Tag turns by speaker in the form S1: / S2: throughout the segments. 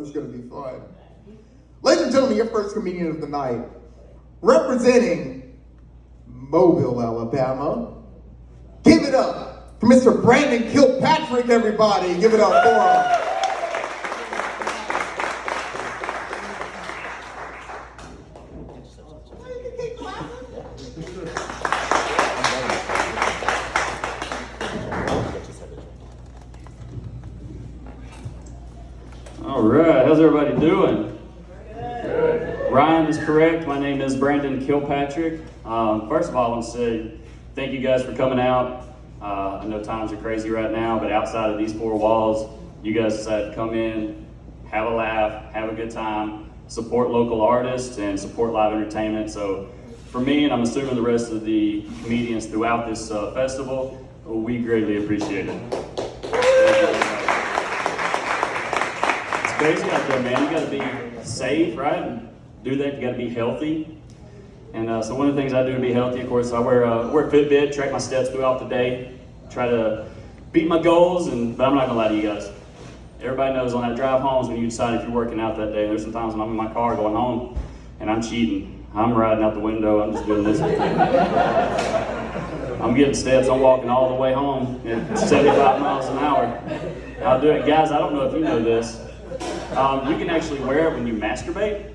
S1: It's going to be fun. Ladies and gentlemen, your first comedian of the night, representing Mobile, Alabama. Give it up for Mr. Brandon Kilpatrick, everybody. Give it up for him.
S2: All right, how's everybody doing? Good. Ryan is correct. My name is Brandon Kilpatrick. First of all, I want to say thank you guys for coming out. I know times are crazy right now, but outside of these four walls, you guys decided to come in, have a laugh, have a good time, support local artists, and support live entertainment. So for me, and I'm assuming the rest of the comedians throughout this festival, we greatly appreciate it. Crazy out there, man. You got to be safe, right? And do that. You got to be healthy. And so one of the things I do to be healthy, of course, I wear a Fitbit, track my steps throughout the day, try to beat my goals. But I'm not gonna lie to you guys. Everybody knows on that drive home is when you decide if you're working out that day. There's some times when I'm in my car going home and I'm cheating. I'm riding out the window. I'm just doing this. I'm getting steps. I'm walking all the way home at 75 miles an hour. I'll do it, guys. I don't know if you know this. You can actually wear it when you masturbate.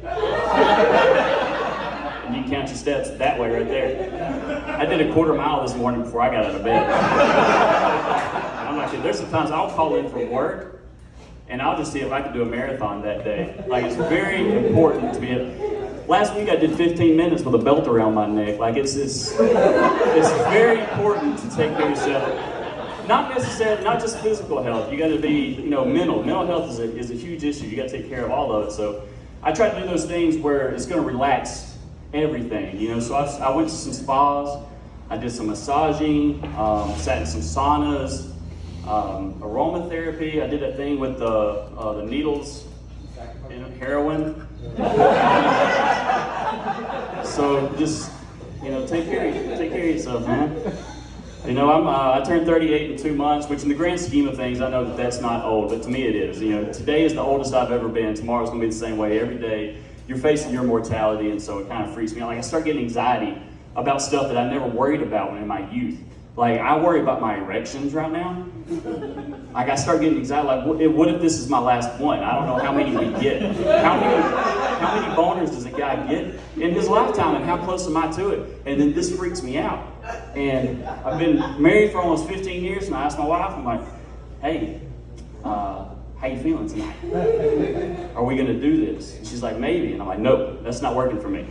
S2: And you can count your steps that way right there. I did a quarter mile this morning before I got out of bed. I'm not kidding. There's some times I'll call in for work and I'll just see if I can do a marathon that day. Like, it's very important to be last week I did 15 minutes with a belt around my neck. Like, it's very important to take care of yourself. Not necessarily, not just physical health. You got to be, mental. Mental health is a huge issue. You got to take care of all of it. So I try to do those things where it's going to relax everything. So I went to some spas. I did some massaging. Sat in some saunas. Aromatherapy. I did that thing with the needles, heroin. So just take care of yourself, man. I turned 38 in 2 months, which in the grand scheme of things, I know that that's not old, but to me it is. Today is the oldest I've ever been. Tomorrow's gonna be the same way. Every day, you're facing your mortality, and so it kind of freaks me out. Like, I start getting anxiety about stuff that I never worried about when in my youth. Like, I worry about my erections right now. Like, I start getting anxiety, like, what if this is my last one? I don't know how many we get. How many boners does a guy get in his lifetime, and how close am I to it? And then this freaks me out. And I've been married for almost 15 years, and I asked my wife, I'm like, hey, how you feeling tonight? Are we gonna do this? And she's like, maybe. And I'm like, nope, that's not working for me.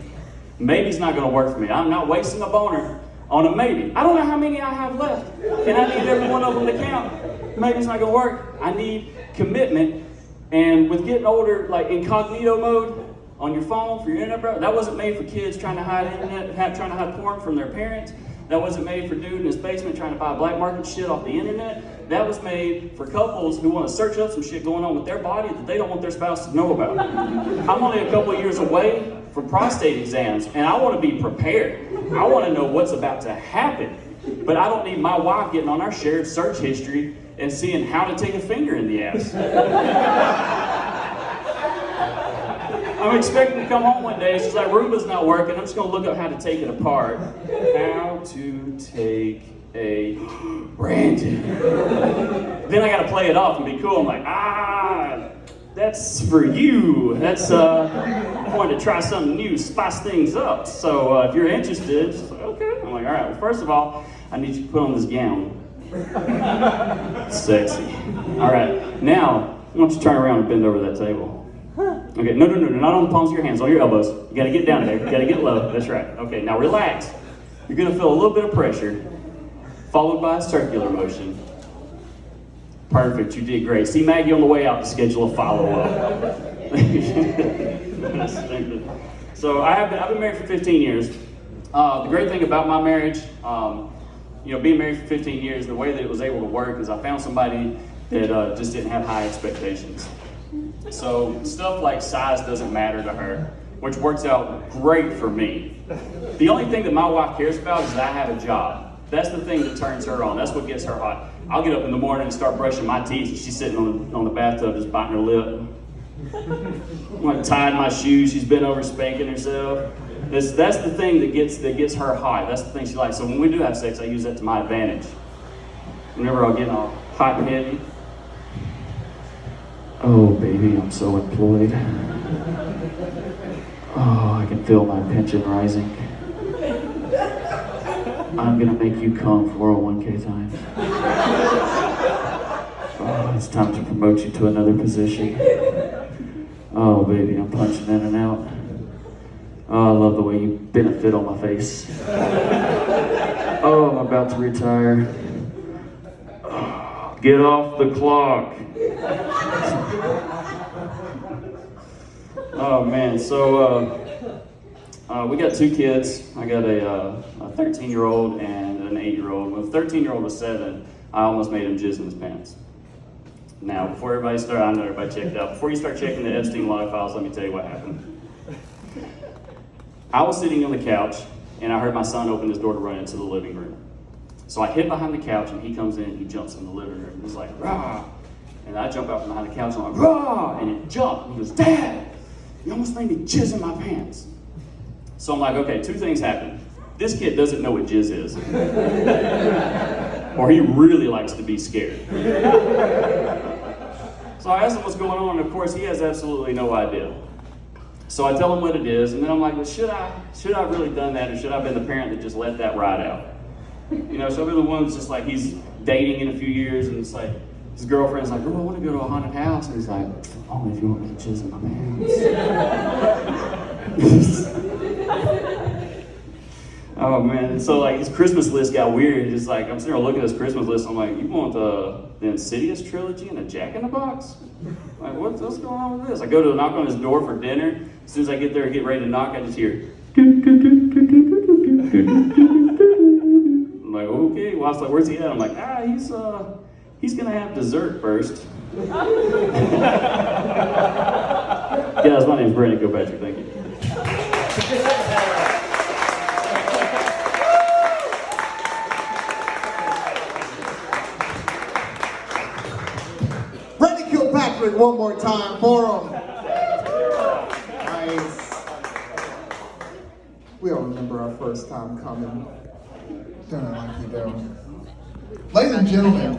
S2: Maybe's not gonna work for me. I'm not wasting a boner on a maybe. I don't know how many I have left, and I need every one of them to count. Maybe's not gonna work. I need commitment. And with getting older, like incognito mode on your phone for your internet browser, that wasn't made for kids trying to hide internet, trying to hide porn from their parents. That wasn't made for dude in his basement trying to buy black market shit off the internet. That was made for couples who want to search up some shit going on with their body that they don't want their spouse to know about. I'm only a couple of years away from prostate exams, and I want to be prepared. I want to know what's about to happen. But I don't need my wife getting on our shared search history and seeing how to take a finger in the ass. I'm expecting to come home one day, she's like, Roomba's not working, I'm just gonna look up how to take it apart. How to take a Brandon. Then I gotta play it off and be cool. I'm like, that's for you. That's, I'm going to try something new, spice things up. So if you're interested, she's like, okay. I'm like, all right, well, first of all, I need you to put on this gown. Sexy. All right, now, why don't you turn around and bend over that table? Okay, no, not on the palms of your hands, on your elbows. You gotta get down there, you gotta get low, that's right. Okay, now relax. You're gonna feel a little bit of pressure, followed by a circular motion. Perfect, you did great. See Maggie on the way out to schedule a follow-up. So I've been married for 15 years. The great thing about my marriage, being married for 15 years, the way that it was able to work is I found somebody that just didn't have high expectations. So stuff like size doesn't matter to her, which works out great for me. The only thing that my wife cares about is that I have a job. That's the thing that turns her on. That's what gets her hot. I'll get up in the morning and start brushing my teeth, and she's sitting on the bathtub just biting her lip. I'm like tying my shoes. She's bent over spanking herself. That's the thing that gets her hot. That's the thing she likes. So when we do have sex, I use that to my advantage. Whenever I'm getting all hot and heavy. Oh, baby, I'm so employed. Oh, I can feel my pension rising. I'm gonna make you come 401k time. Oh, it's time to promote you to another position. Oh, baby, I'm punching in and out. Oh, I love the way you benefit on my face. Oh, I'm about to retire. Oh, get off the clock. Oh man, so we got 2 kids. I got a 13-year-old and an 8-year-old. When the 13-year-old was 7, I almost made him jizz in his pants. Now, before everybody starts, I know everybody checked out. Before you start checking the Epstein log files, let me tell you what happened. I was sitting on the couch, and I heard my son open his door to run into the living room. So I hid behind the couch, and he comes in, and he jumps in the living room. He's like, rah! And I jump out from behind the couch, and I'm like, rah! And it jumped, and he goes, Dad, you almost made me jizz in my pants. So I'm like, okay, 2 things happened. This kid doesn't know what jizz is. Or he really likes to be scared. So I asked him what's going on, and of course he has absolutely no idea. So I tell him what it is, and then I'm like, well, should I have really done that, or should I have been the parent that just let that ride out? You know, should I be the one that's just like, he's dating in a few years, and it's like, his girlfriend's like, oh, I want to go to a haunted house, and he's like, only if you want me to jizz in my pants. Oh man, so like his Christmas list got weird. It's like, I'm sitting there looking at his Christmas list, I'm like, you want the Insidious trilogy and a Jack in the Box? Like, what's going on with this? I go to knock on his door for dinner. As soon as I get there and get ready to knock, I just hear, I'm like, okay. Well, I was like, where's he at? I'm like, he's gonna have dessert first. Guys, my name's Brandon Kilpatrick, thank you.
S1: Kilpatrick, one more time for him. Nice. We all remember our first time coming. Doing it like you do. Ladies and gentlemen.